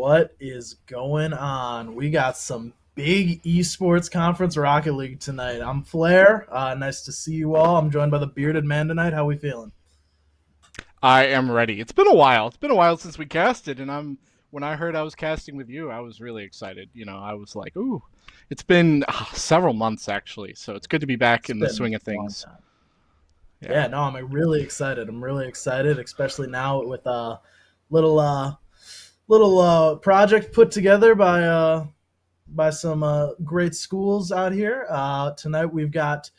What is going on? We got some big esports conference Rocket League tonight. I'm Flair. Nice to see you all. I'm joined by the bearded man tonight. How we feeling? I am ready. It's been a while. It's been a while since we casted, and when I heard I was casting with you, I was really excited. I was like, "Ooh, it's been several months actually, so it's good to be back It's in the been swing of a long things." time. Yeah. Yeah, no, I'm really excited. I'm really excited, especially now with a little project put together by some great schools out here. Tonight we've got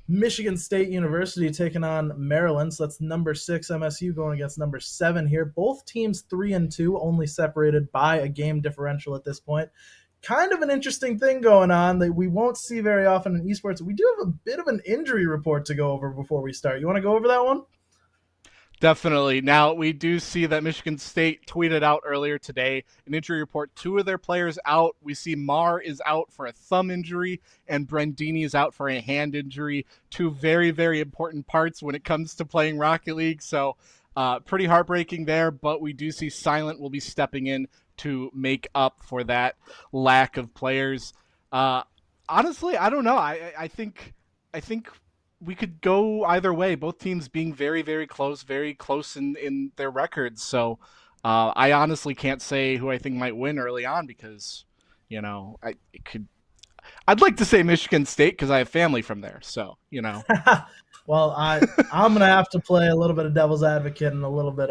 Michigan State University taking on Maryland. So that's number 6 MSU going against number 7 here. Both teams 3-2, only separated by a game differential at this point. Kind of an interesting thing going on that we won't see very often in esports. We do have a bit of an injury report to go over before we start. You want to go over that one? Definitely. Now, we do see that Michigan State tweeted out earlier today an injury report. 2 of their players out. We see Marr is out for a thumb injury, and Brandini is out for a hand injury. 2 very, very important parts when it comes to playing Rocket League. So, pretty heartbreaking there, but we do see Silent will be stepping in to make up for that lack of players. Honestly, I don't know. I think we could go either way. Both teams being very, very close in their records. So I honestly can't say who I think might win early on because, I'd like to say Michigan State because I have family from there. So. Well, I'm gonna have to play a little bit of devil's advocate and a little bit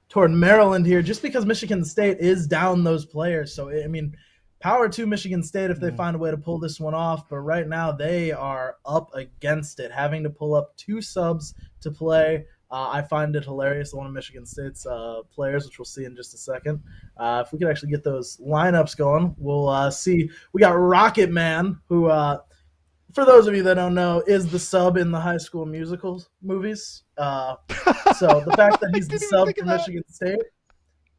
toward Maryland here, just because Michigan State is down those players. So I mean, power to Michigan State if they find a way to pull this one off. But right now they are up against it, having to pull up 2 subs to play. I find it hilarious. One of Michigan State's players, which we'll see in just a second. If we could actually get those lineups going, we'll see. We got Rocket Man, who, for those of you that don't know, is the sub in the High School Musicals movies. So the fact that he's the sub for Michigan State,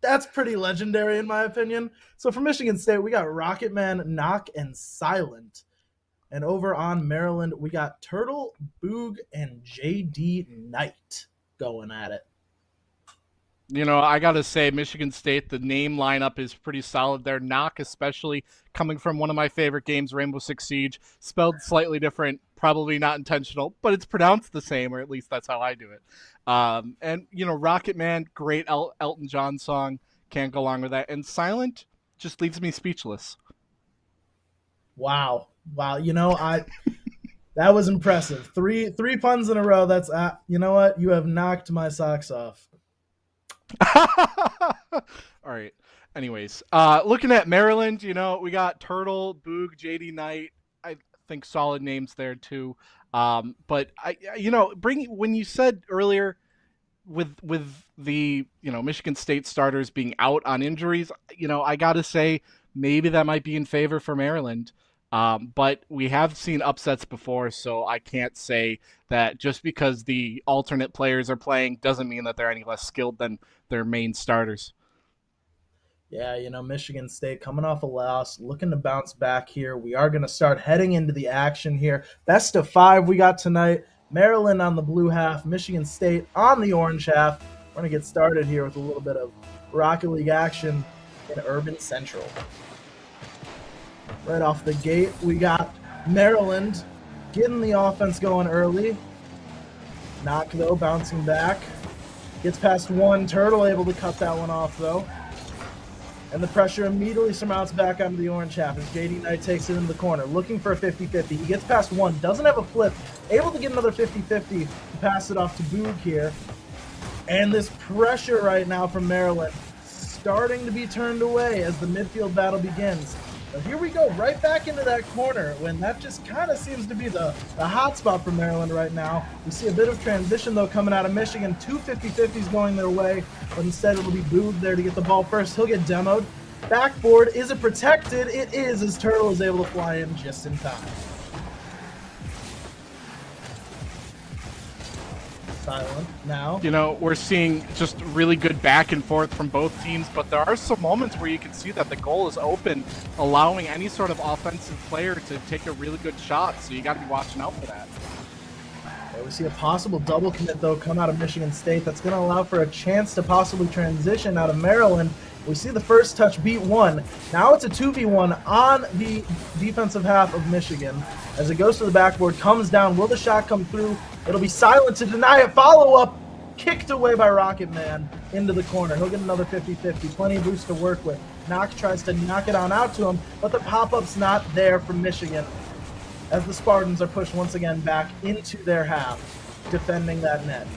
that's pretty legendary in my opinion. So for Michigan State, we got Rocket Man, Knock, and Silent. And over on Maryland, we got Turtle, Boog, and JD Knight going at it. I got to say, Michigan State, the name lineup is pretty solid there. Knock, especially coming from one of my favorite games, Rainbow Six Siege, spelled slightly different, probably not intentional, but it's pronounced the same, or at least that's how I do it. And Rocket Man, great Elton John song, can't go along with that. And Silent just leaves me speechless. Wow. That was impressive. Three puns in a row. That's you know what? You have knocked my socks off. All right. Anyways, looking at Maryland, we got Turtle, Boog, JD Knight. I think solid names there too. But when you said earlier with the Michigan State starters being out on injuries, I gotta say maybe that might be in favor for Maryland. But we have seen upsets before, so I can't say that just because the alternate players are playing doesn't mean that they're any less skilled than their main starters. Yeah, Michigan State coming off a loss, looking to bounce back here. We are going to start heading into the action here. Best of 5 we got tonight. Maryland on the blue half, Michigan State on the orange half. We're going to get started here with a little bit of Rocket League action in Urban Central. Right off the gate, we got Maryland getting the offense going early. Knock, though, bouncing back. Gets past one. Turtle able to cut that one off, though. And the pressure immediately surmounts back onto the orange half as JD Knight takes it into the corner, looking for a 50-50. He gets past one, doesn't have a flip, able to get another 50-50 to pass it off to Boog here. And this pressure right now from Maryland starting to be turned away as the midfield battle begins. But here we go, right back into that corner when that just kind of seems to be the hot spot for Maryland right now. We see a bit of transition, though, coming out of Michigan. 2 50-50s going their way, but instead it'll be Boog there to get the ball first. He'll get demoed. Backboard, is it protected? It is, as Turtle is able to fly in just in time. Silent now. We're seeing just really good back and forth from both teams, but there are some moments where you can see that the goal is open, allowing any sort of offensive player to take a really good shot, so you got to be watching out for that. Yeah, we see a possible double commit, though, come out of Michigan State. That's going to allow for a chance to possibly transition out of Maryland. We see the first touch beat one. Now it's a 2v1 on the defensive half of Michigan. As it goes to the backboard, comes down. Will the shot come through? It'll be silent to deny it. Follow-up kicked away by Rocket Man into the corner. He'll get another 50-50. Plenty of boost to work with. Knock tries to knock it on out to him, but the pop-up's not there from Michigan as the Spartans are pushed once again back into their half, defending that net.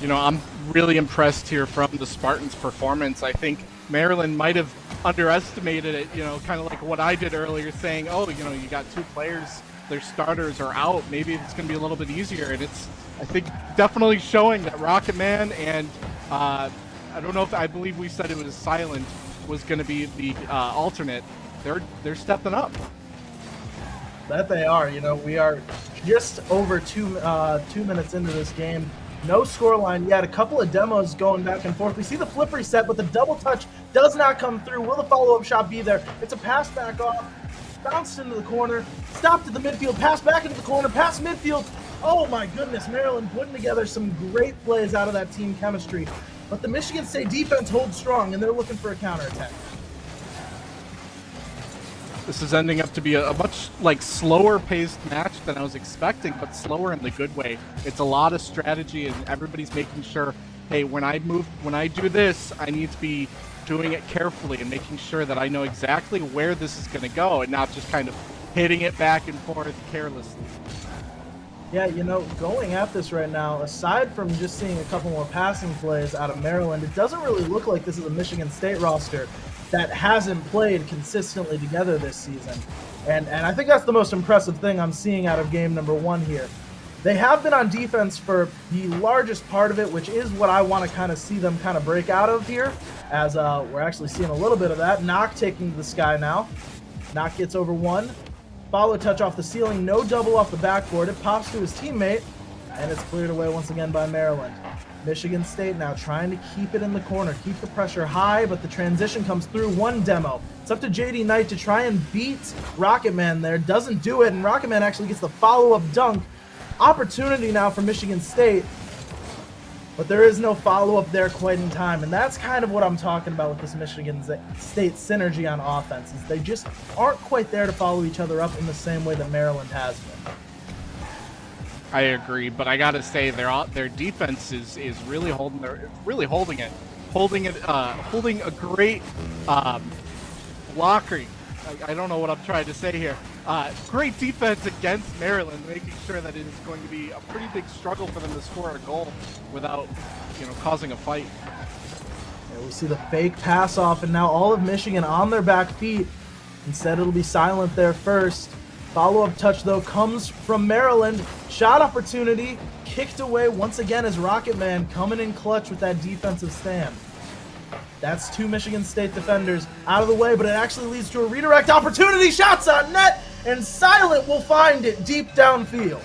I'm really impressed here from the Spartans' performance. I think Maryland might have underestimated it, kind of like what I did earlier, saying, oh, you got 2 players, their starters are out, maybe it's going to be a little bit easier. And it's, I think, definitely showing that Rocket Man and I don't know if I believe we said it was Silent was going to be the alternate. They're stepping up. That they are. We are just over 2 minutes into this game. No scoreline yet. A couple of demos going back and forth. We see the flip reset, but the double touch does not come through. Will the follow-up shot be there? It's a pass back off. Bounced into the corner. Stopped at the midfield. Pass back into the corner. Pass midfield. Oh my goodness. Maryland putting together some great plays out of that team chemistry. But the Michigan State defense holds strong, and they're looking for a counterattack. This is ending up to be a much slower paced match than I was expecting, but slower in the good way. It's a lot of strategy, and everybody's making sure, hey, when I do this, I need to be doing it carefully and making sure that I know exactly where this is going to go and not just kind of hitting it back and forth carelessly. Yeah, going at this right now, aside from just seeing a couple more passing plays out of Maryland, it doesn't really look like this is a Michigan State roster that hasn't played consistently together this season. And I think that's the most impressive thing I'm seeing out of game number 1 here. They have been on defense for the largest part of it, which is what I want to kind of see them kind of break out of here, as we're actually seeing a little bit of that. Knock taking to the sky now. Knock gets over 1. Follow touch off the ceiling, no double off the backboard. It pops to his teammate, and it's cleared away once again by Maryland. Michigan State now trying to keep it in the corner, keep the pressure high, but the transition comes through. One demo. It's up to JD Knight to try and beat Rocket Man there. Doesn't do it, and Rocket Man actually gets the follow-up dunk. Opportunity now for Michigan State, but there is no follow-up there quite in time, and that's kind of what I'm talking about with this Michigan State synergy on offense, is they just aren't quite there to follow each other up in the same way that Maryland has been. I agree, but I gotta say their defense is really holding a great blocking. I don't know what I'm trying to say here. Great defense against Maryland, making sure that it is going to be a pretty big struggle for them to score a goal without, causing a fight. Yeah, we see the fake pass off, and now all of Michigan on their back feet. Instead, it'll be silent there first. Follow-up touch, though, comes from Maryland. Shot opportunity, kicked away once again as Rocket Man coming in clutch with that defensive stand. That's 2 Michigan State defenders out of the way, but it actually leads to a redirect opportunity. Shots on net, and Silent will find it deep downfield.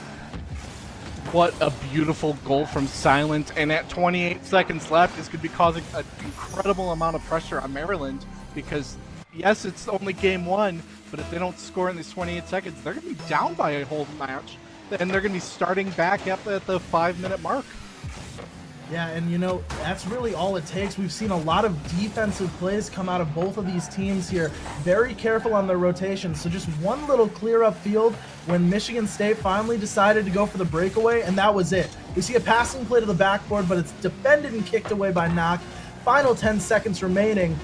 What a beautiful goal from Silent, and at 28 seconds left, this could be causing an incredible amount of pressure on Maryland because, yes, it's only game one, but if they don't score in these 28 seconds, they're going to be down by a whole match, and they're going to be starting back up at the 5-minute mark. Yeah, and you know, that's really all it takes. We've seen a lot of defensive plays come out of both of these teams here. Very careful on their rotations. So just one little clear up field when Michigan State finally decided to go for the breakaway, and that was it. We see a passing play to the backboard, but it's defended and kicked away by Knock. Final 10 seconds remaining.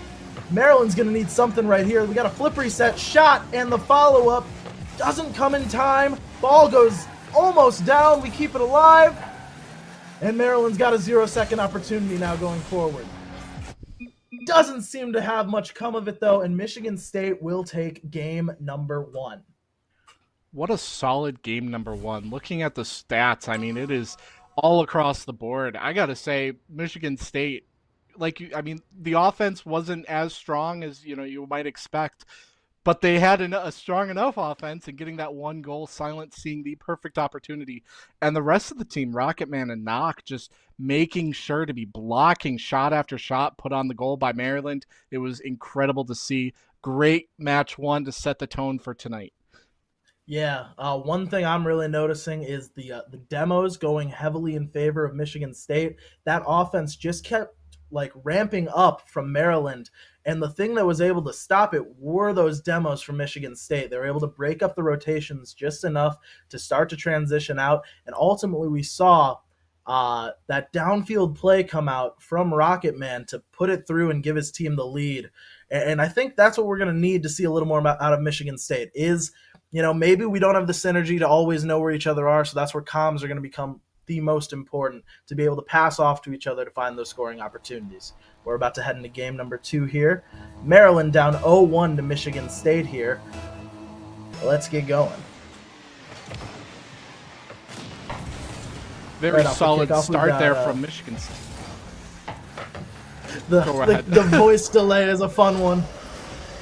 Maryland's going to need something right here. We got a flip reset shot, and the follow-up doesn't come in time. Ball goes almost down. We keep it alive. And Maryland's got a 0-second opportunity now going forward. Doesn't seem to have much come of it, though, and Michigan State will take game number 1. What a solid game number 1. Looking at the stats, I mean, it is all across the board. I got to say, Michigan State, the offense wasn't as strong as, you might expect, but they had a strong enough offense and getting that one goal, Silent seeing the perfect opportunity. And the rest of the team, Rocketman and Knock, just making sure to be blocking shot after shot put on the goal by Maryland. It was incredible to see. Great match 1 to set the tone for tonight. Yeah, one thing I'm really noticing is the demos going heavily in favor of Michigan State. That offense just kept ramping up from Maryland, and the thing that was able to stop it were those demos from Michigan State. They were able to break up the rotations just enough to start to transition out, and ultimately we saw that downfield play come out from Rocketman to put it through and give his team the lead. And I think that's what we're going to need to see a little more out of Michigan State is, maybe we don't have the synergy to always know where each other are, so that's where comms are going to become the most important, to be able to pass off to each other to find those scoring opportunities. We're about to head into game number 2 here. Maryland down 0-1 to Michigan State here. Let's get going. Very solid start there from Michigan State. The voice delay is a fun one.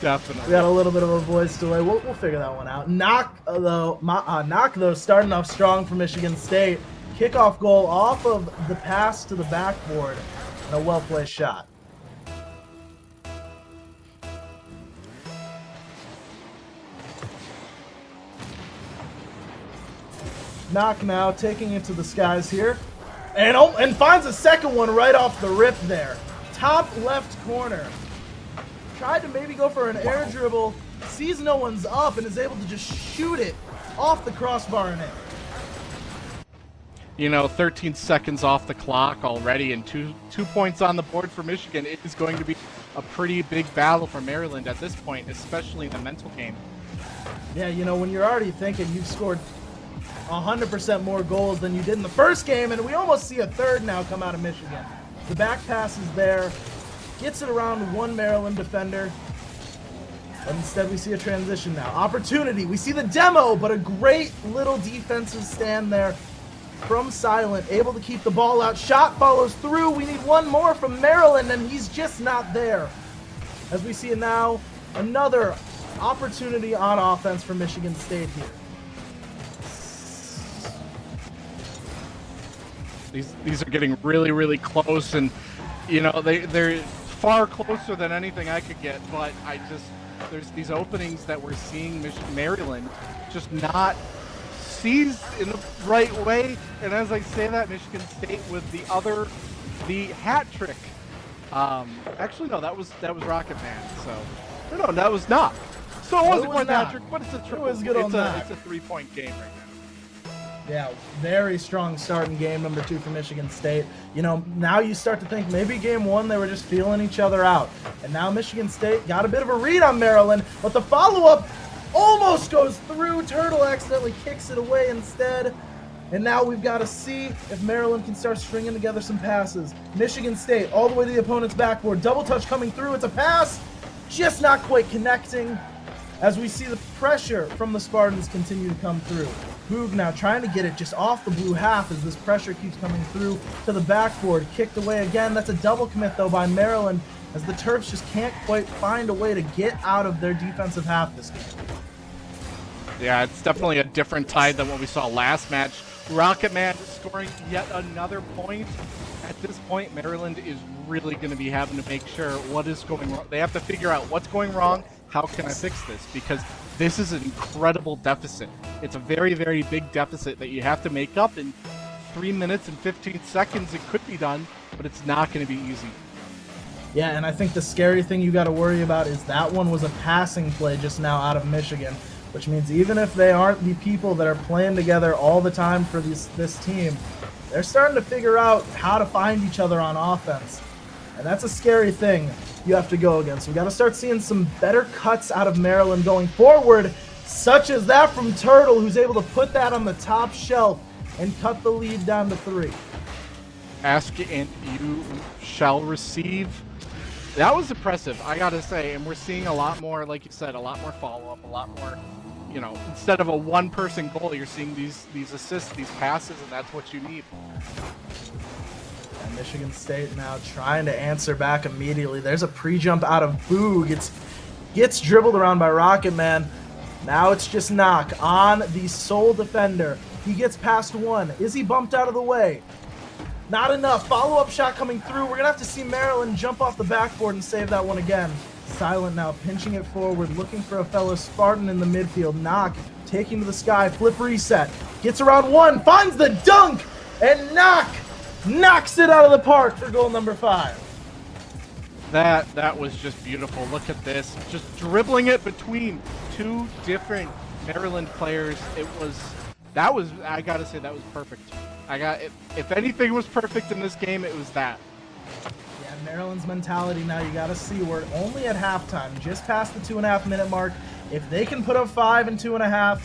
Definitely. We got a little bit of a voice delay. We'll figure that one out. Knock, though, starting off strong for Michigan State. Kickoff goal off of the pass to the backboard, and a well-placed shot. Knock now taking it to the skies here, and finds a second one right off the rip there. Top left corner. Tried to maybe go for an air dribble, sees no one's up, and is able to just shoot it off the crossbar and in. 13 seconds off the clock already, and two points on the board for Michigan. It is going to be a pretty big battle for Maryland at this point, especially in the mental game. Yeah, when you're already thinking you've scored 100% more goals than you did in the first game, and we almost see a third now come out of Michigan. The back pass is there, gets it around one Maryland defender, but instead we see a transition now. Opportunity, we see the demo, but a great little defensive stand there from Silent, able to keep the ball out. Shot follows through. We need one more from Maryland, and he's just not there. As we see now, another opportunity on offense for Michigan State here. These are getting really, really close, and they're far closer than anything I could get. But there's these openings that we're seeing Maryland just not seized in the right way. And as I say that, Michigan State with the hat trick. Actually, no, that was Rocket Man. So no, that was not. So it wasn't quite hat trick, but it's a triple. It was good on that. It's a 3-point game right now. Yeah, very strong start in game number 2 for Michigan State. Now you start to think maybe game 1 they were just feeling each other out. And now Michigan State got a bit of a read on Maryland, but the follow-up almost goes through. Turtle accidentally kicks it away instead. And now we've got to see if Maryland can start stringing together some passes. Michigan State all the way to the opponent's backboard. Double touch coming through. It's a pass, just not quite connecting. As we see the pressure from the Spartans continue to come through. Boog now trying to get it just off the blue half as this pressure keeps coming through to the backboard. Kicked away again. That's a double commit, though, by Maryland, as the Terps just can't quite find a way to get out of their defensive half this game. Yeah, it's definitely a different tide than what we saw last match, Rocket Man scoring yet another point. At this point, Maryland is really going to be having to make sure what is going wrong. They have to figure out what's going wrong. How can I fix this? Because this is an incredible deficit. It's a very, very big deficit that you have to make up in 3 minutes and 15 seconds. It could be done, but it's not going to be easy. Yeah, and I think the scary thing you got to worry about is that one was a passing play just now out of Michigan, which means even if they aren't the people that are playing together all the time for this team, they're starting to figure out how to find each other on offense. And that's a scary thing you have to go against. We got to start seeing some better cuts out of Maryland going forward, such as that from Turtle, who's able to put that on the top shelf and cut the lead down to 3. Ask and you shall receive. That was impressive, I gotta say, and we're seeing a lot more, like you said, a lot more follow-up, a lot more, you know, instead of a one-person goal, you're seeing these assists, these passes, and that's what you need. And Michigan State now trying to answer back immediately. There's a pre-jump out of Boog. Gets dribbled around by Rocket Man. Now it's just Knock on the sole defender. He gets past one. Is he bumped out of the way? Not enough. Follow-up shot coming through. We're going to have to see Maryland jump off the backboard and save that one again. Silent now pinching it forward, looking for a fellow Spartan in the midfield. Knock taking to the sky. Flip reset. Gets around one. Finds the dunk. And Knock knocks it out of the park for goal number 5. That was just beautiful. Look at this. Just dribbling it between 2 different Maryland players. I got to say, that was perfect. If anything was perfect in this game, it was that. Yeah, Maryland's mentality now, you got to see, we're only at halftime, just past the 2.5-minute mark. If they can put up 5 in 2.5,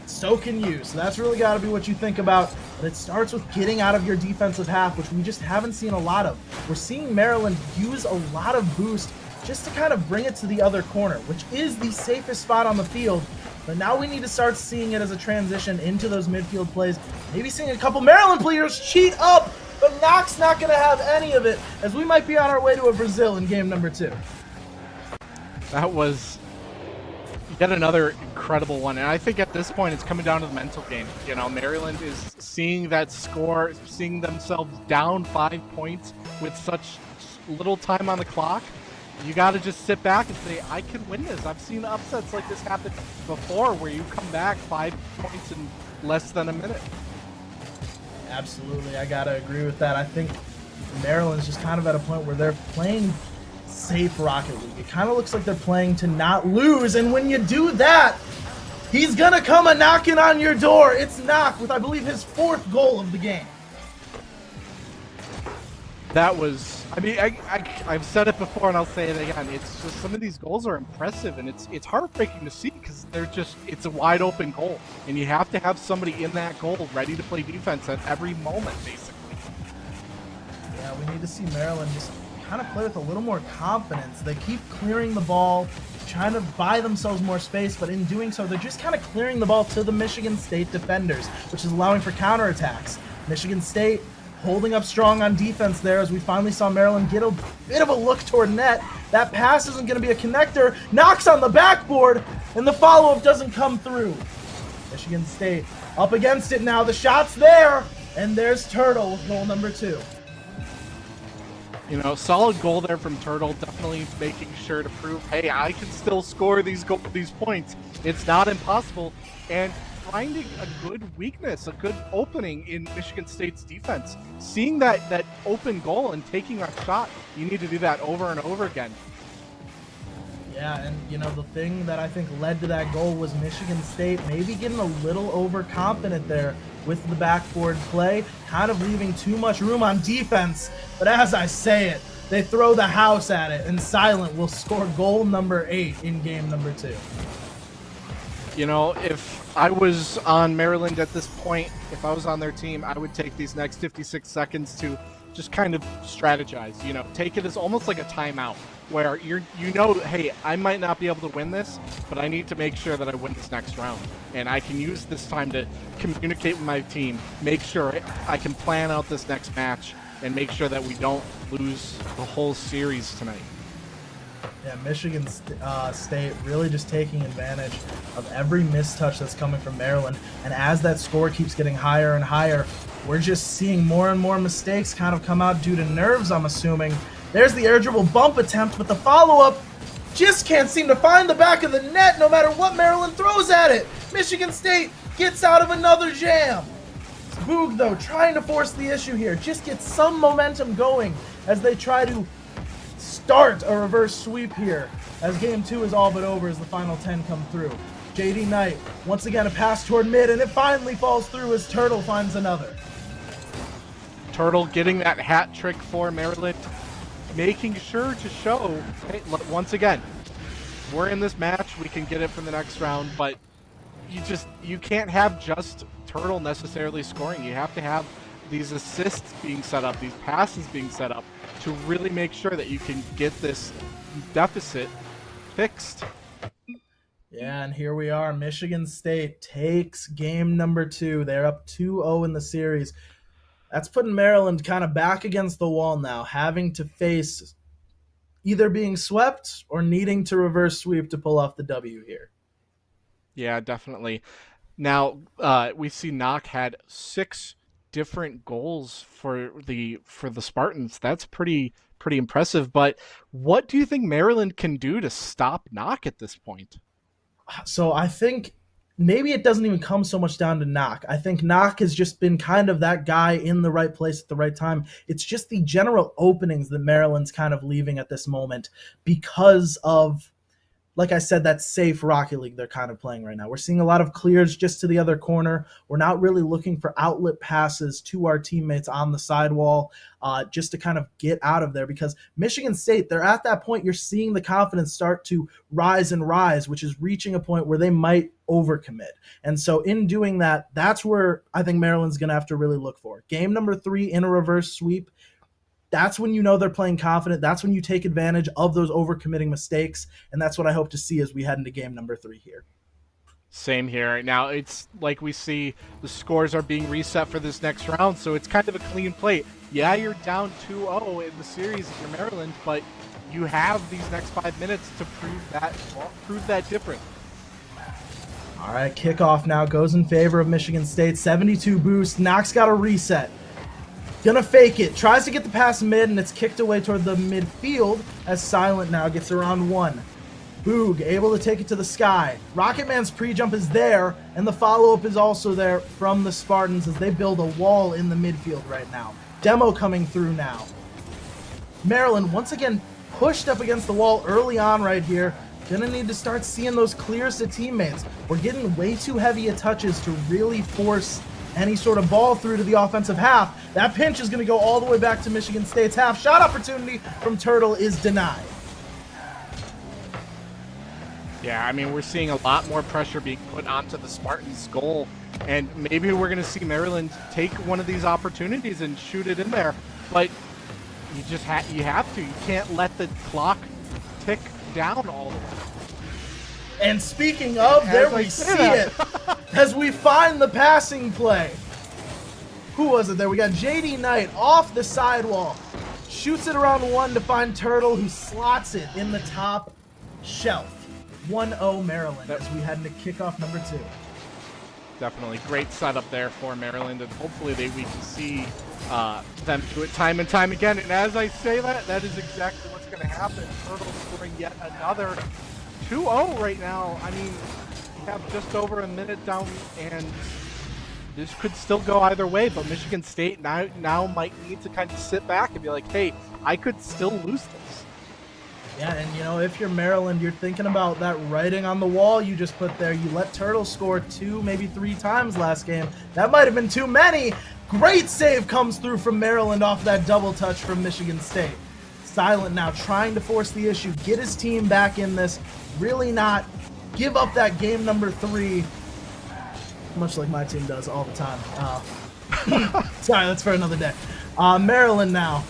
so can you. So that's really got to be what you think about. But it starts with getting out of your defensive half, which we just haven't seen a lot of. We're seeing Maryland use a lot of boost just to kind of bring it to the other corner, which is the safest spot on the field. But now we need to start seeing it as a transition into those midfield plays. Maybe seeing a couple Maryland players cheat up, but Knox not going to have any of it, as we might be on our way to a Brazil in game number 2. That was yet another incredible one. And I think at this point it's coming down to the mental game. You know, Maryland is seeing that score, seeing themselves down 5 points with such little time on the clock. You got to just sit back and say, I can win this. I've seen upsets like this happen before where you come back 5 points in less than a minute. Absolutely, I got to agree with that. I think Maryland's just kind of at a point where they're playing safe Rocket League. It kind of looks like they're playing to not lose, and when you do that, he's going to come a-knocking on your door. It's Knock with, I believe, his 4th goal of the game. That was, I mean, I've said it before and I'll say it again. It's just some of these goals are impressive, and it's heartbreaking to see because it's a wide open goal, and you have to have somebody in that goal ready to play defense at every moment, basically. Yeah, we need to see Maryland just kind of play with a little more confidence. They keep clearing the ball, trying to buy themselves more space, but in doing so, they're just kind of clearing the ball to the Michigan State defenders, which is allowing for counterattacks. Michigan State holding up strong on defense there as we finally saw Maryland get a bit of a look toward net. That pass isn't going to be a connector. Knocks on the backboard, and the follow-up doesn't come through. Michigan State up against it now. The shot's there, and there's Turtle with goal number 2. You know, solid goal there from Turtle, definitely making sure to prove, hey, I can still score these points. It's not impossible, and finding a good weakness, a good opening in Michigan State's defense. Seeing that open goal and taking that shot, you need to do that over and over again. Yeah, and you know, the thing that I think led to that goal was Michigan State maybe getting a little overconfident there with the backboard play, kind of leaving too much room on defense. But as I say it, they throw the house at it, and Silent will score goal number 8 in game number 2. You know, if I was on Maryland at this point, if I was on their team, I would take these next 56 seconds to just kind of strategize, you know, take it as almost like a timeout where you know, hey, I might not be able to win this, but I need to make sure that I win this next round. And I can use this time to communicate with my team, make sure I can plan out this next match, and make sure that we don't lose the whole series tonight. Yeah, Michigan State really just taking advantage of every mistouch that's coming from Maryland. And as that score keeps getting higher and higher, we're just seeing more and more mistakes kind of come out due to nerves, I'm assuming. There's the air dribble bump attempt, but the follow-up just can't seem to find the back of the net no matter what Maryland throws at it. Michigan State gets out of another jam. Boog, though, trying to force the issue here. Just get some momentum going as they try to start a reverse sweep here, as game 2 is all but over as the final 10 come through. JD Knight, once again a pass toward mid, and it finally falls through as Turtle finds another. Turtle getting that hat trick for Maryland, making sure to show, hey, look, once again, we're in this match, we can get it for the next round, but you can't have just Turtle necessarily scoring. You have to have these assists being set up, these passes being set up to really make sure that you can get this deficit fixed. Yeah, and here we are. Michigan State takes game number 2. They're up 2-0 in the series. That's putting Maryland kind of back against the wall now, having to face either being swept or needing to reverse sweep to pull off the W here. Yeah, definitely. Now, we see Knock had 6 different goals for the Spartans. That's pretty impressive. But what do you think Maryland can do to stop Knock at this point? So I think maybe it doesn't even come so much down to Knock. I think Knock has just been kind of that guy in the right place at the right time. It's just the general openings that Maryland's kind of leaving at this moment because of, like I said, that safe Rocket League they're kind of playing right now. We're seeing a lot of clears just to the other corner. We're not really looking for outlet passes to our teammates on the sidewall just to kind of get out of there, because Michigan State, they're at that point, you're seeing the confidence start to rise, which is reaching a point where they might overcommit. And so in doing that, that's where I think Maryland's going to have to really look for. Game number 3 in a reverse sweep, that's when you know they're playing confident. That's when you take advantage of those overcommitting mistakes, and that's what I hope to see as we head into game number 3 here. Same here. Now, it's like we see the scores are being reset for this next round, so it's kind of a clean plate. Yeah, you're down 2-0 in the series if you're Maryland, but you have these next 5 minutes to prove that different. All right, kickoff now goes in favor of Michigan State. 72 boost. Knox got a reset. Gonna fake it. Tries to get the pass mid, and it's kicked away toward the midfield as Silent now gets around 1. Boog able to take it to the sky. Rocketman's pre-jump is there, and the follow-up is also there from the Spartans as they build a wall in the midfield right now. Demo coming through now. Maryland once again pushed up against the wall early on right here. Gonna need to start seeing those clears to teammates. We're getting way too heavy of touches to really force any sort of ball through to the offensive half. That pinch is going to go all the way back to Michigan State's half. Shot opportunity from Turtle is denied. Yeah, I mean, we're seeing a lot more pressure being put onto the Spartans' goal, and maybe we're going to see Maryland take one of these opportunities and shoot it in there, but you just you have to. You can't let the clock tick down all the way. And speaking of, there we see it as we find the passing play. Who was it there? We got JD Knight off the sidewall. Shoots it around 1 to find Turtle, who slots it in the top shelf. 1-0 Maryland as we head into kickoff number 2. Definitely great setup there for Maryland, and hopefully we can see them do it time and time again. And as I say that is exactly what's going to happen. Turtle scoring yet another 2-0 right now. I mean, we have just over a minute down, and this could still go either way, but Michigan State now might need to kind of sit back and be like, hey, I could still lose this. Yeah, and you know, if you're Maryland, you're thinking about that writing on the wall you just put there. You let Turtle score 2, maybe 3 times last game. That might have been too many. Great save comes through from Maryland off that double touch from Michigan State. Silent now trying to force the issue, get his team back in this, really not give up that game number 3, much like my team does all the time. Sorry, that's for another day. Maryland now,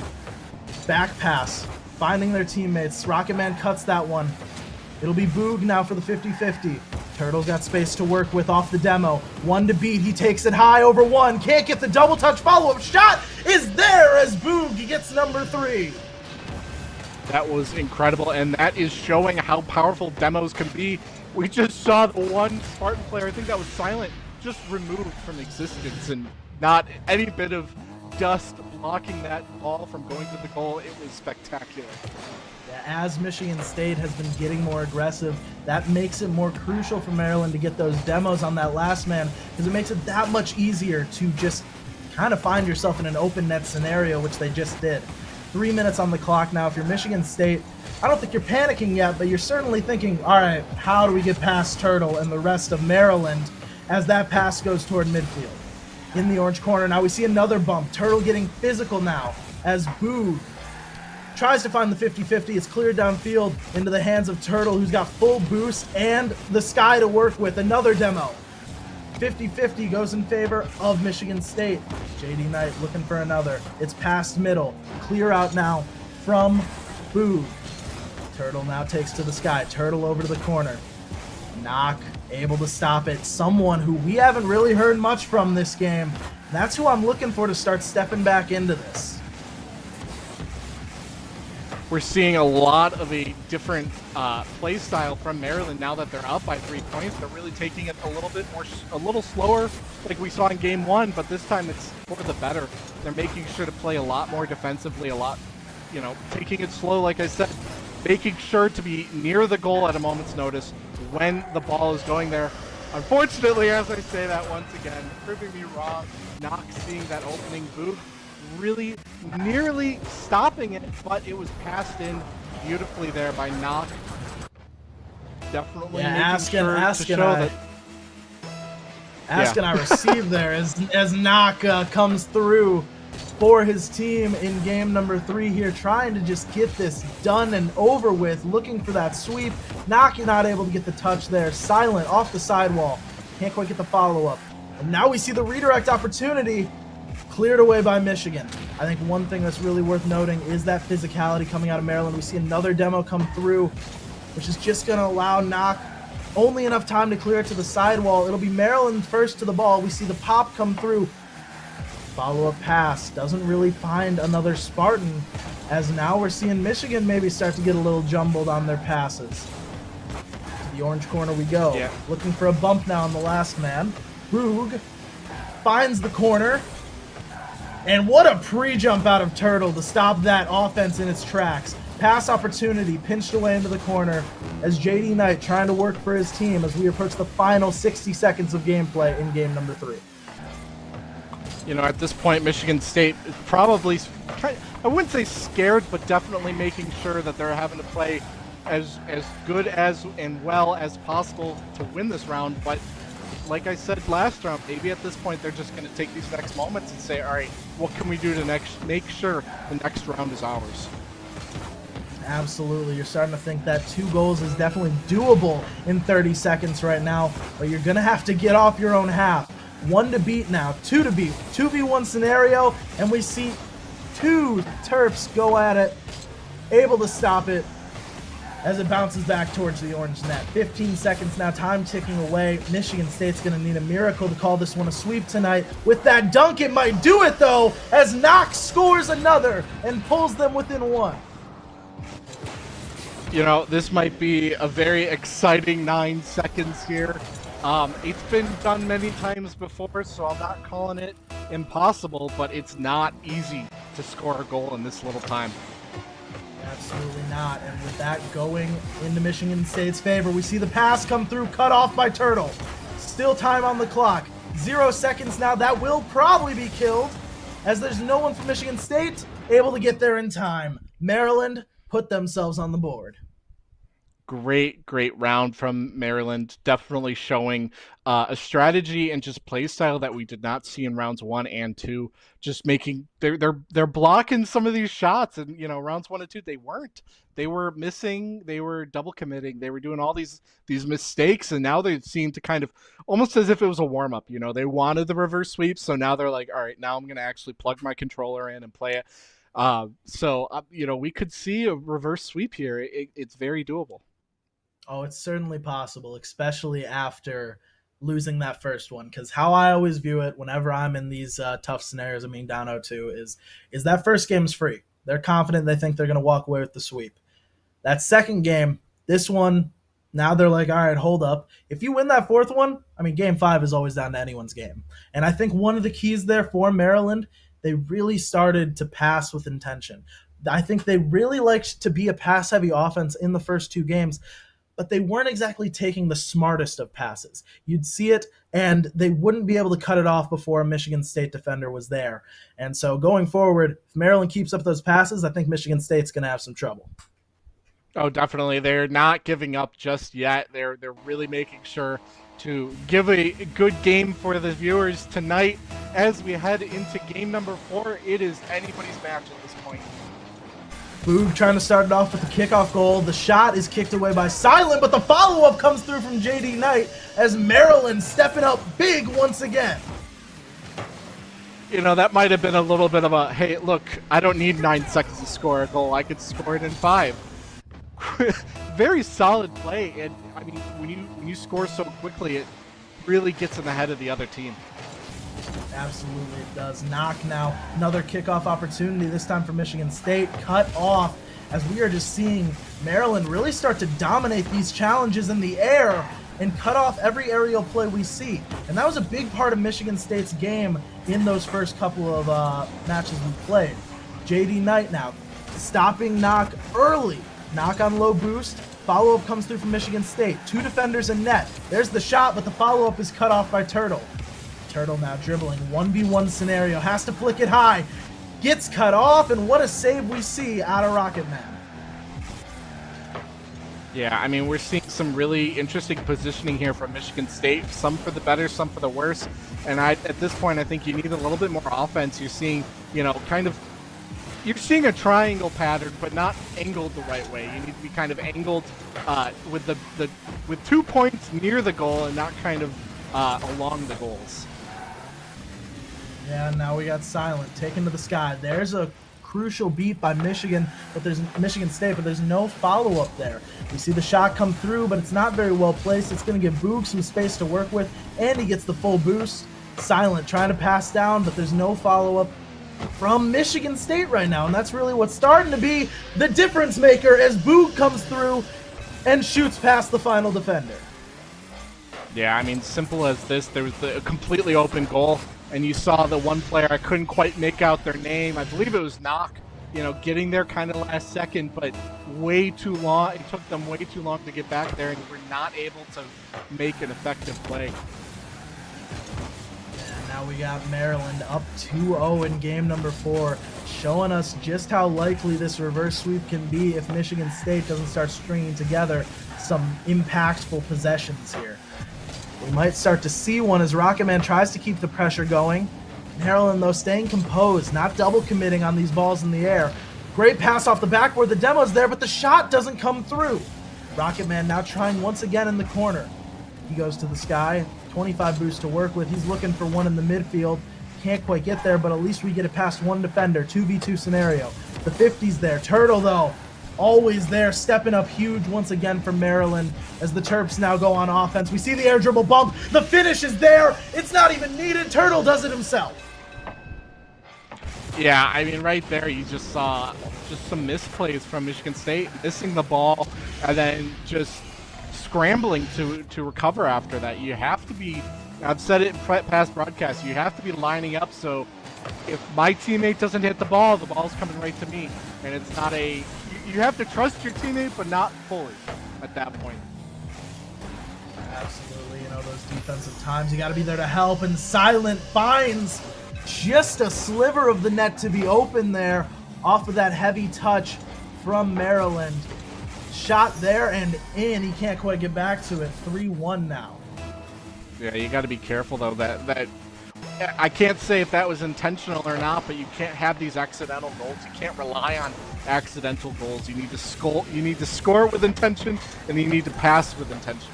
back pass, finding their teammates. Rocketman cuts that one. It'll be Boog now for the 50-50. Turtle's got space to work with off the demo. 1 to beat, he takes it high over 1. Can't get the double touch follow-up shot is there as Boog gets number 3. That was incredible, and that is showing how powerful demos can be. We just saw the one Spartan player, I think that was Silent, just removed from existence, and not any bit of dust blocking that ball from going to the goal. It was spectacular. As Michigan State has been getting more aggressive, that makes it more crucial for Maryland to get those demos on that last man, because it makes it that much easier to just kind of find yourself in an open net scenario, which they just did. 3 minutes on the clock now. If you're Michigan State, I don't think you're panicking yet, but you're certainly thinking, all right, how do we get past Turtle and the rest of Maryland as that pass goes toward midfield? In the orange corner, now we see another bump. Turtle getting physical now as Boog tries to find the 50-50. It's cleared downfield into the hands of Turtle, who's got full boost and the sky to work with. Another demo. 50-50 goes in favor of Michigan State. JD Knight looking for another. It's past middle. Clear out now from Boog. Turtle now takes to the sky. Turtle over to the corner. Knock able to stop it. Someone who we haven't really heard much from this game. That's who I'm looking for to start stepping back into this. We're seeing a lot of a different play style from Maryland now that they're up by 3 points. They're really taking it a little slower, like we saw in game one, but this time it's for the better. They're making sure to play a lot more defensively, taking it slow, like I said, making sure to be near the goal at a moment's notice when the ball is going there. Unfortunately, as I say that once again, proving me wrong, not seeing that opening boot, really nearly stopping it, but it was passed in beautifully there by Knock. Definitely Askin I received there as Knock comes through for his team in game number 3 here, trying to just get this done and over with, looking for that sweep. Knock not able to get the touch there. Silent off the sidewall. Can't quite get the follow-up. And now we see the redirect opportunity cleared away by Michigan. I think one thing that's really worth noting is that physicality coming out of Maryland. We see another demo come through, which is just going to allow Knock only enough time to clear it to the sidewall. It'll be Maryland first to the ball. We see the pop come through. Follow-up pass. Doesn't really find another Spartan, as now we're seeing Michigan maybe start to get a little jumbled on their passes. To the orange corner we go. Yeah. Looking for a bump now on the last man. Boog finds the corner. And what a pre-jump out of Turtle to stop that offense in its tracks. Pass opportunity pinched away into the corner as JD Knight trying to work for his team as we approach the final 60 seconds of gameplay in game number 3. At this point, Michigan State is probably, I wouldn't say scared, but definitely making sure that they're having to play as good as and well as possible to win this round. But like I said last round, maybe at this point they're just going to take these next moments and say, all right, what can we do to make sure the next round is ours? Absolutely. You're starting to think that 2 goals is definitely doable in 30 seconds right now, but you're going to have to get off your own half. 1 to beat now, 2 to beat, 2v1 scenario, and we see 2 Terps go at it, able to stop it as it bounces back towards the orange net. 15 seconds now, time ticking away. Michigan State's going to need a miracle to call this one a sweep tonight. With that dunk, it might do it, though, as Knox scores another and pulls them within 1. This might be a very exciting 9 seconds here. It's been done many times before, so I'm not calling it impossible, but it's not easy to score a goal in this little time. Absolutely not. And with that going into Michigan State's favor, we see the pass come through, cut off by Turtle. Still time on the clock. 0 seconds now. That will probably be killed, as there's no one from Michigan State able to get there in time. Maryland put themselves on the board. Great round from Maryland. Definitely showing a strategy and just play style that we did not see in rounds 1 and 2. Just making they're blocking some of these shots, and rounds 1 and 2 they weren't. They were missing. They were double committing. They were doing all these mistakes, and now they seem to kind of almost as if it was a warm up. They wanted the reverse sweep, so now they're like, all right, now I'm gonna actually plug my controller in and play it. We could see a reverse sweep here. It's very doable. Oh, it's certainly possible, especially after losing that first one. Because how I always view it whenever I'm in these tough scenarios, down 0-2, is that first game's free. They're confident. They think they're going to walk away with the sweep. That second game, this one, now they're like, all right, hold up. If you win that fourth one, I mean, game 5 is always down to anyone's game. And I think one of the keys there for Maryland, they really started to pass with intention. I think they really liked to be a pass-heavy offense in the first 2 games, but they weren't exactly taking the smartest of passes. You'd see it, and they wouldn't be able to cut it off before a Michigan State defender was there. And so going forward, if Maryland keeps up those passes, I think Michigan State's going to have some trouble. Oh, definitely. They're not giving up just yet. They're really making sure to give a good game for the viewers tonight. As we head into game number 4, it is anybody's match at this point. Boog trying to start it off with the kickoff goal. The shot is kicked away by Silent, but the follow-up comes through from JD Knight as Maryland stepping up big once again. You know, that might have been a little bit of a, hey, look, I don't need 9 seconds to score a goal. I could score it in 5. Very solid play, and I mean, when you score so quickly, it really gets in the head of the other team. Absolutely, it does. Knock now, another kickoff opportunity, this time for Michigan State, cut off, as we are just seeing Maryland really start to dominate these challenges in the air and cut off every aerial play we see. And that was a big part of Michigan State's game in those first couple of matches we played. JD Knight now, stopping Knock early. Knock on low boost. Follow-up comes through from Michigan State. 2 defenders in net. There's the shot, but the follow-up is cut off by Turtle. Turtle now dribbling. 1v1 scenario. Has to flick it high. Gets cut off, and what a save we see out of Rocket Man. Yeah, I mean, we're seeing some really interesting positioning here from Michigan State. Some for the better, some for the worse. And at this point, I think you need a little bit more offense. You're seeing, you're seeing a triangle pattern, but not angled the right way. You need to be kind of angled with 2 points near the goal and not kind of along the goals. Yeah, now we got Silent taken to the sky. There's a crucial beat by Michigan State, but there's no follow-up there. We see the shot come through, but it's not very well placed. It's going to give Boog some space to work with, and he gets the full boost. Silent trying to pass down, but there's no follow-up from Michigan State right now, and that's really what's starting to be the difference maker as Boog comes through and shoots past the final defender. Yeah, I mean, simple as this. There was a completely open goal, and you saw the one player, I couldn't quite make out their name. I believe it was Knock, getting there kind of last second, but way too long. It took them way too long to get back there, and we're not able to make an effective play. Now we got Maryland up 2-0 in game number 4, showing us just how likely this reverse sweep can be if Michigan State doesn't start stringing together some impactful possessions here. We might start to see one as Rocketman tries to keep the pressure going. Maryland, though, staying composed, not double committing on these balls in the air. Great pass off the backboard, the demo's there, but the shot doesn't come through. Rocketman now trying once again in the corner. He goes to the sky. 25 boost to work with. He's looking for one in the midfield. Can't quite get there, but at least we get it past one defender. 2v2 scenario. The 50's there. Turtle, though, always there, stepping up huge once again for Maryland as the Terps now go on offense. We see the air dribble bump. The finish is there. It's not even needed. Turtle does it himself. Yeah, I mean, right there you just saw just some misplays from Michigan State, missing the ball, and then just scrambling to recover after that. You have to be, I've said it in past broadcasts, you have to be lining up so if my teammate doesn't hit the ball's coming right to me. And it's not you have to trust your teammate, but not fully at that point. Absolutely, those defensive times, you got to be there to help, and Silent finds just a sliver of the net to be open there off of that heavy touch from Maryland. Shot there and in. He can't quite get back to it. 3-1 now. Yeah, you got to be careful though. That I can't say if that was intentional or not, but you can't have these accidental goals. You can't rely on accidental goals. You need to score. You need to score with intention, and you need to pass with intention.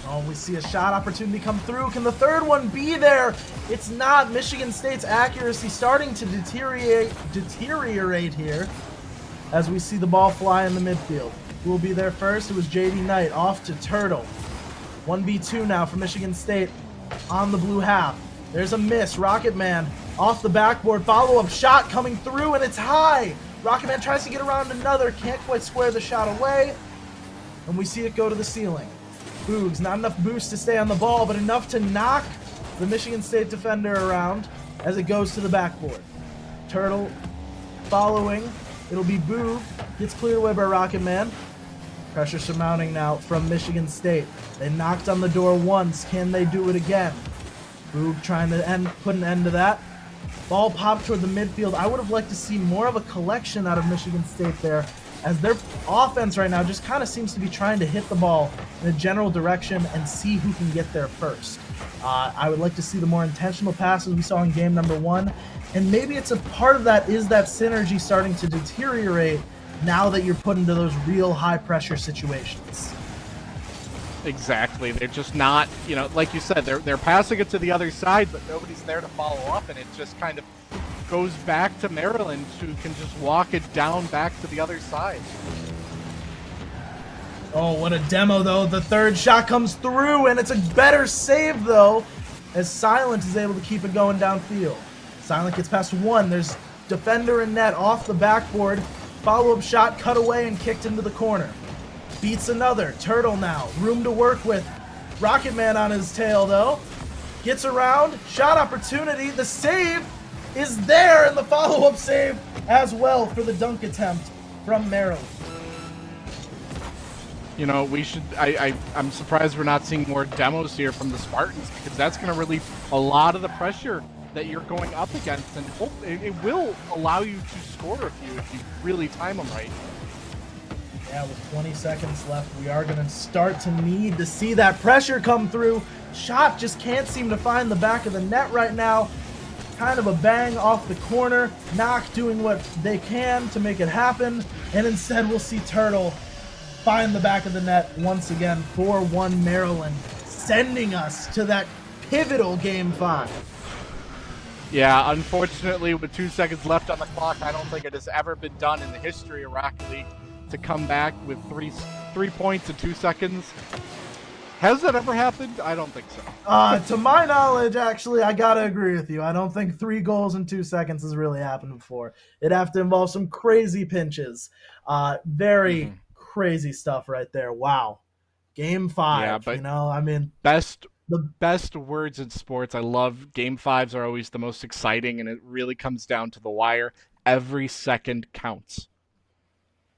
Oh, we see a shot opportunity come through. Can the third one be there? It's not. Michigan State's accuracy starting to deteriorate here as we see the ball fly in the midfield. Who will be there first? It was JD Knight off to Turtle. 1v2 now for Michigan State on the blue half. There's a miss. Rocketman Off the backboard, follow-up shot coming through, and it's high. Rocketman tries to get around another, can't quite square the shot away, and we see it go to the ceiling. Boogs, not enough boost to stay on the ball, but enough to knock the Michigan State defender around as it goes to the backboard. Turtle following, it'll be Boog, gets cleared away by Rocketman. Pressure surmounting now from Michigan State. They knocked on the door once, can they do it again? Boog trying to put an end to that. Ball popped toward the midfield. I would have liked to see more of a collection out of Michigan State there, as their offense right now just kind of seems to be trying to hit the ball in a general direction and see who can get there first. I would like to see the more intentional passes we saw in game number 1, and maybe it's a part of that is that synergy starting to deteriorate now that you're put into those real high pressure situations. Exactly. They're just not, like you said, they're passing it to the other side, but nobody's there to follow up, and it just kind of goes back to Maryland, who can just walk it down back to the other side. Oh, what a demo, though. The third shot comes through, and it's a better save, though, as Silent is able to keep it going downfield. Silent gets past one. There's defender and net off the backboard. Follow-up shot cut away and kicked into the corner. Beats another. Turtle now. Room to work with. Rocketman on his tail, though. Gets around. Shot opportunity. The save is there, and the follow-up save as well for the dunk attempt from Maryland. We should. I'm surprised we're not seeing more demos here from the Spartans, because that's going to relieve a lot of the pressure that you're going up against, and it will allow you to score a few if you really time them right. Yeah, with 20 seconds left, we are going to start to need to see that pressure come through. Shot just can't seem to find the back of the net right now. Kind of a bang off the corner. Knock doing what they can to make it happen, and instead we'll see Turtle find the back of the net once again. 4-1 Maryland, sending us to that pivotal Game 5. Yeah, unfortunately, with 2 seconds left on the clock, I don't think it has ever been done in the history of Rocket League to come back with three points in 2 seconds. Has that ever happened? I don't think so. To my knowledge, actually, I gotta agree with you. I don't think 3 goals in 2 seconds has really happened before. It'd have to involve some crazy pinches. Very crazy stuff right there. Wow. Game 5, yeah, but the best words in sports. I love Game 5s are always the most exciting, and it really comes down to the wire. Every second counts.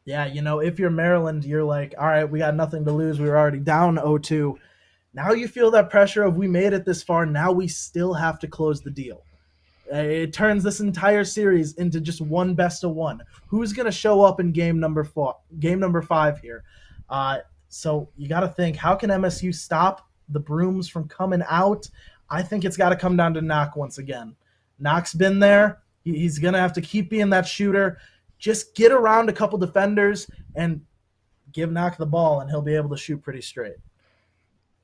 Yeah, if you're Maryland, you're like, all right, we got nothing to lose. We were already down 0-2. Now you feel that pressure of we made it this far. Now we still have to close the deal. It turns this entire series into just one best of one. Who's going to show up in game number 5 here? So you got to think, how can MSU stop the Brooms from coming out? I think it's got to come down to Knock once again. Knock's been there. He's going to have to keep being that shooter. Just get around a couple defenders and give Knock the ball, and he'll be able to shoot pretty straight.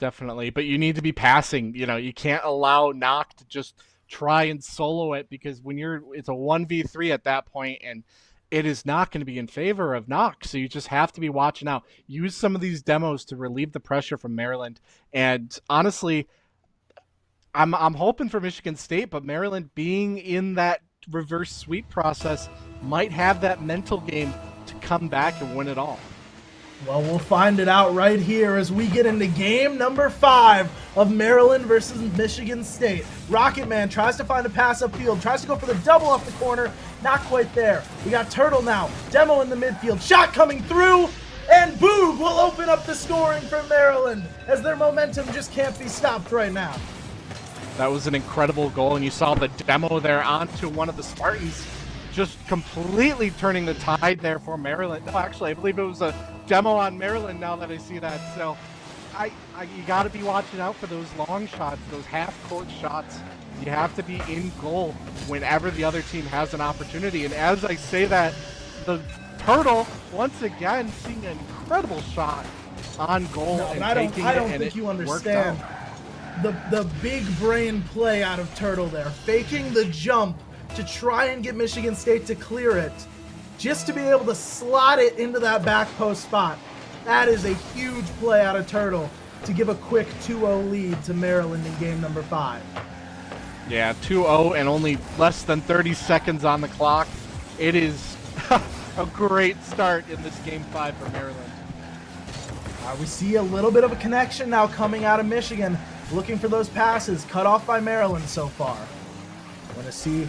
Definitely, but you need to be passing. You can't allow Knock to just try and solo it, because it's a 1v3 at that point, and it is not going to be in favor of Knock. So you just have to be watching out. Use some of these demos to relieve the pressure from Maryland. And honestly, I'm hoping for Michigan State, but Maryland being in that reverse sweep process might have that mental game to come back and win it all. Well, we'll find it out right here as we get into game number 5 of Maryland versus Michigan State. Rocketman tries to find a pass upfield, tries to go for the double off the corner, not quite there. We got Turtle now, demo in the midfield, shot coming through, and Boog will open up the scoring for Maryland as their momentum just can't be stopped right now. That was an incredible goal, and you saw the demo there onto one of the Spartans, just completely turning the tide there for Maryland. No, actually, I believe it was a demo on Maryland now that I see that. So you got to be watching out for those long shots, those half-court shots. You have to be in goal whenever the other team has an opportunity. And as I say that, the Turtle, once again, seeing an incredible shot on goal and taking it. I don't think you understand the big brain play out of Turtle there, faking the jump to try and get Michigan State to clear it, just to be able to slot it into that back post spot. That is a huge play out of Turtle to give a quick 2-0 lead to Maryland in game number 5. Yeah, 2-0 and only less than 30 seconds on the clock. It is a great start in this Game 5 for Maryland. We see a little bit of a connection now coming out of Michigan, looking for those passes, cut off by Maryland so far. We're going to see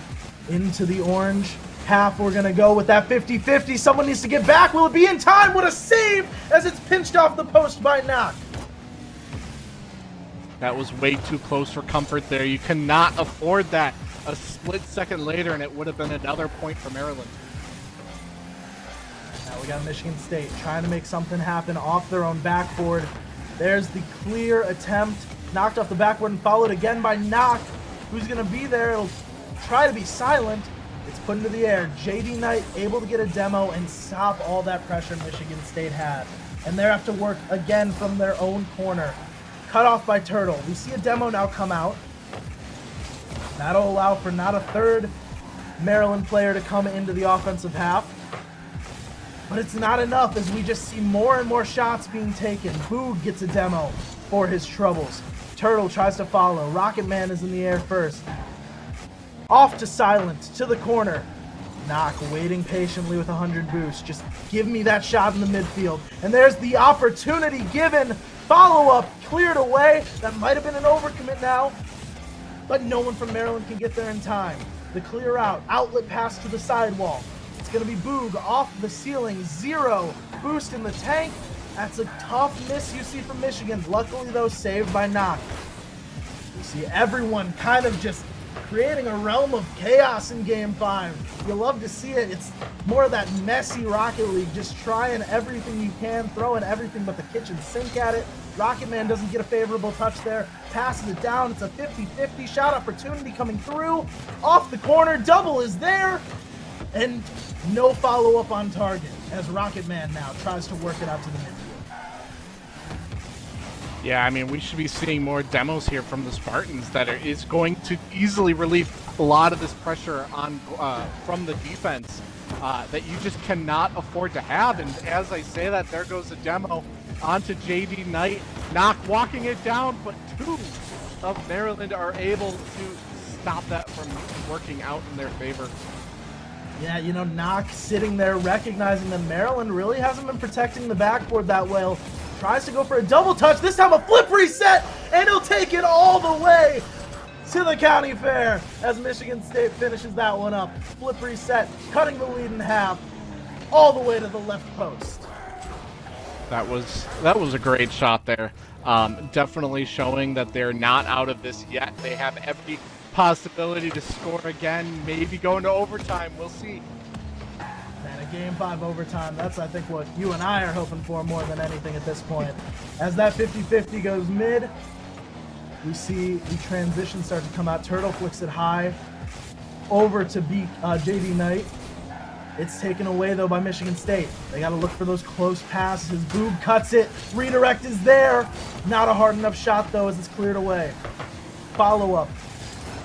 into the orange half. We're going to go with that 50-50. Someone needs to get back. Will it be in time? What a save as it's pinched off the post by Knock. That was way too close for comfort there. You cannot afford that. A split second later, and it would have been another point for Maryland. Now we got Michigan State trying to make something happen off their own backboard. There's the clear attempt, knocked off the backboard and followed again by Knock. Who's going to be there? It'll try to be silent. It's put into the air. JD Knight able to get a demo and stop all that pressure Michigan State had. And they have to work again from their own corner. Cut off by Turtle. We see a demo now come out. That'll allow for not a third Maryland player to come into the offensive half. But it's not enough as we just see more and more shots being taken. Boog gets a demo for his troubles. Turtle tries to follow. Rocket Man is in the air first. Off to Silent, to the corner. Knock waiting patiently with 100 boosts. Just give me that shot in the midfield. And there's the opportunity given. Follow-up cleared away. That might have been an overcommit now. But no one from Maryland can get there in time. The clear out. Outlet pass to the sidewall. It's going to be Boog off the ceiling. 0 boost in the tank. That's a tough miss you see from Michigan. Luckily, though, saved by Knock. You see everyone kind of just creating a realm of chaos in Game 5. You love to see it. It's more of that messy Rocket League, just trying everything you can, throwing everything but the kitchen sink at it. Rocket Man doesn't get a favorable touch there, passes it down. It's a 50-50 shot opportunity coming through. Off the corner, double is there, and no follow-up on target as Rocket Man now tries to work it out to the midfield. Yeah, I mean, we should be seeing more demos here from the Spartans that is going to easily relieve a lot of this pressure on from the defense that you just cannot afford to have. And as I say that, there goes the demo onto JD Knight. Knock walking it down, but 2 of Maryland are able to stop that from working out in their favor. Yeah, you know, Knock sitting there recognizing that Maryland really hasn't been protecting the backboard that well. Tries to go for a double touch, this time a flip reset, and he'll take it all the way to the county fair as Michigan State finishes that one up. Flip reset, cutting the lead in half, all the way to the left post. That was a great shot there. Definitely showing that they're not out of this yet. They have every possibility to score again, maybe going to overtime. We'll see. Man, a Game 5 overtime, that's I think what you and I are hoping for more than anything at this point. As that 50-50 goes mid, we see the transition start to come out. Turtle flicks it high over to beat JD Knight. It's taken away though by Michigan State. They got to look for those close passes. Boob cuts it. Redirect is there. Not a hard enough shot though as it's cleared away. Follow up.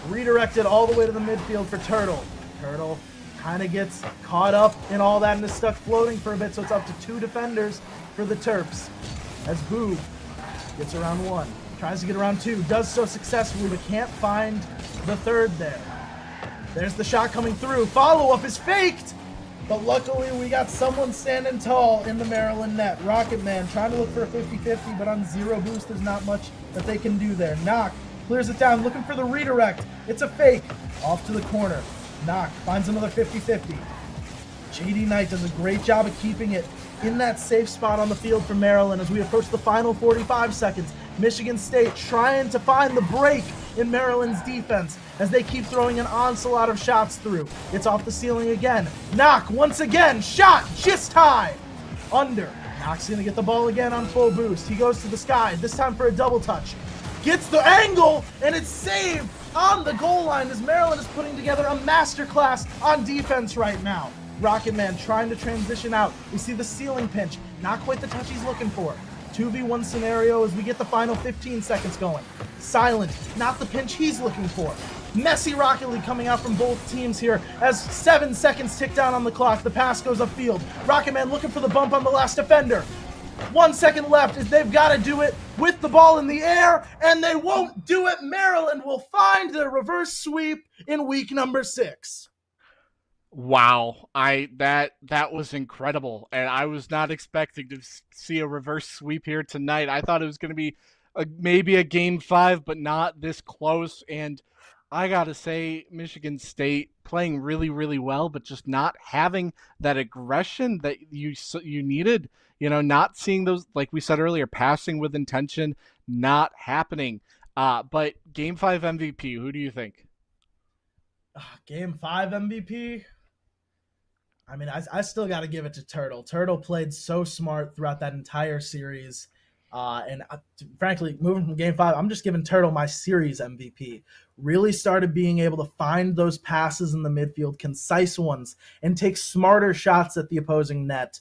Redirected all the way to the midfield for Turtle. Turtle kind of gets caught up in all that and is stuck floating for a bit, so it's up to 2 defenders for the Terps. As Boob gets around 1. Tries to get around 2. Does so successfully, but can't find the third there. There's the shot coming through. Follow-up is faked! But luckily, we got someone standing tall in the Maryland net. Rocket Man trying to look for a 50-50, but on 0 boost, there's not much that they can do there. Knock clears it down, looking for the redirect. It's a fake. Off to the corner. Knock finds another 50-50. JD Knight does a great job of keeping it in that safe spot on the field for Maryland as we approach the final 45 seconds. Michigan State trying to find the break in Maryland's defense as they keep throwing an onslaught of shots through. It's off the ceiling again. Knock once again. Shot just high. Under. Knock's going to get the ball again on full boost. He goes to the sky, this time for a double touch. Gets the angle, and it's saved on the goal line as Maryland is putting together a masterclass on defense right now. Rocket Man trying to transition out. We see the ceiling pinch. Not quite the touch he's looking for. 2v1 scenario as we get the final 15 seconds going. Silent, not the pinch he's looking for. Messy Rocket League coming out from both teams here as 7 seconds tick down on the clock. The pass goes upfield. Rocket Man looking for the bump on the last defender. 1 second left is they've got to do it with the ball in the air, and they won't do it. Maryland will find their reverse sweep in week number 6. Wow, I that was incredible, and I was not expecting to see a reverse sweep here tonight. I thought it was going to be maybe a game 5, but not this close. And I gotta say, Michigan State playing really, really well, but just not having that aggression that you needed. Not seeing those, like we said earlier, passing with intention, not happening. But game 5 MVP, who do you think? Game 5 MVP. I mean, I still got to give it to Turtle. Turtle played so smart throughout that entire series. And frankly, moving from game 5, I'm just giving Turtle my series MVP. Really started being able to find those passes in the midfield, concise ones, and take smarter shots at the opposing net.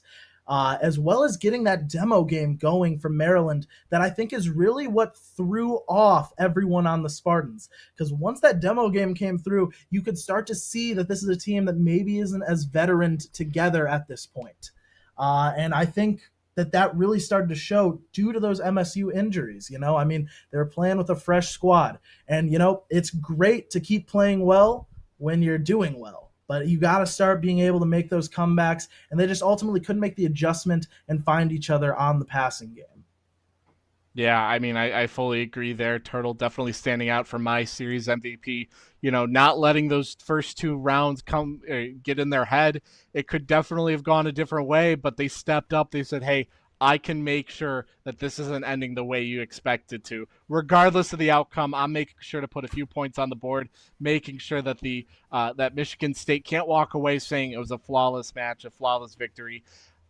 As well as getting that demo game going for Maryland that I think is really what threw off everyone on the Spartans. Because once that demo game came through, you could start to see that this is a team that maybe isn't as veteran together at this point. And I think that really started to show due to those MSU injuries. I mean, they were playing with a fresh squad. And, it's great to keep playing well when you're doing well. But you got to start being able to make those comebacks, and they just ultimately couldn't make the adjustment and find each other on the passing game. Yeah, I mean, I fully agree there. Turtle definitely standing out for my series MVP. Not letting those first 2 rounds get in their head. It could definitely have gone a different way, but they stepped up. They said, hey, I can make sure that this isn't ending the way you expect it to. Regardless of the outcome, I'm making sure to put a few points on the board, making sure that that Michigan State can't walk away saying it was a flawless match, a flawless victory.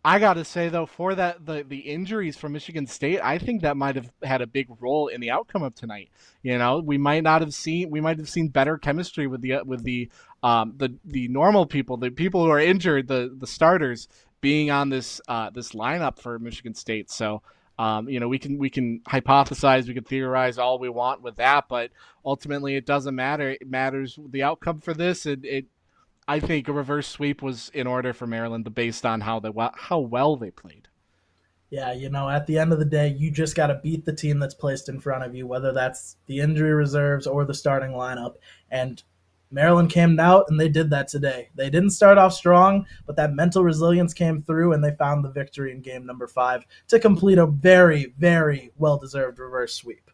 I got to say though, for the injuries from Michigan State, I think that might have had a big role in the outcome of tonight. We might have seen better chemistry with the normal people, the people who are injured, the starters being on this lineup for Michigan State. So we can hypothesize, we can theorize all we want with that, but ultimately it doesn't matter. It matters the outcome for this. I think a reverse sweep was in order for Maryland based on how well they played. Yeah, at the end of the day, you just got to beat the team that's placed in front of you, whether that's the injury reserves or the starting lineup. And Maryland came out, and they did that today. They didn't start off strong, but that mental resilience came through, and they found the victory in game number 5 to complete a very, very well-deserved reverse sweep.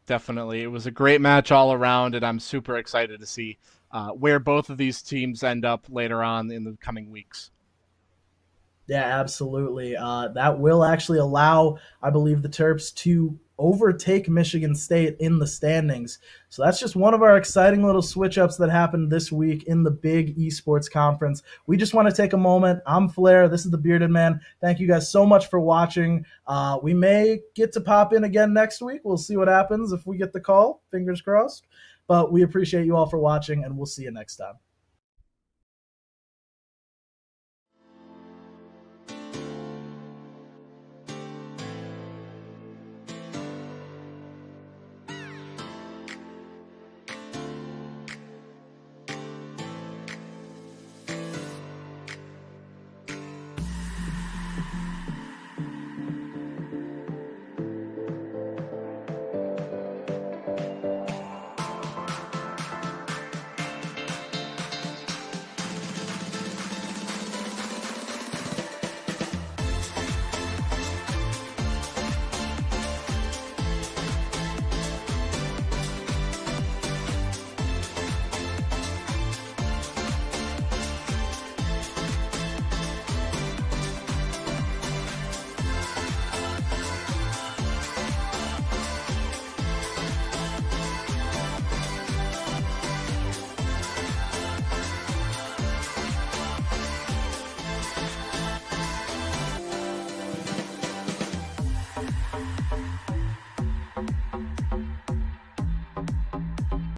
Definitely. It was a great match all around, and I'm super excited to see where both of these teams end up later on in the coming weeks. Yeah, absolutely. That will actually allow, I believe, the Terps to overtake Michigan State in the standings. So that's just one of our exciting little switch ups that happened this week in the big esports conference. We just want to take a moment. I'm Flair. This is the Bearded Man. Thank you guys so much for watching. We may get to pop in again next week. We'll see what happens if we get the call. Fingers crossed. But we appreciate you all for watching, and we'll see you next time.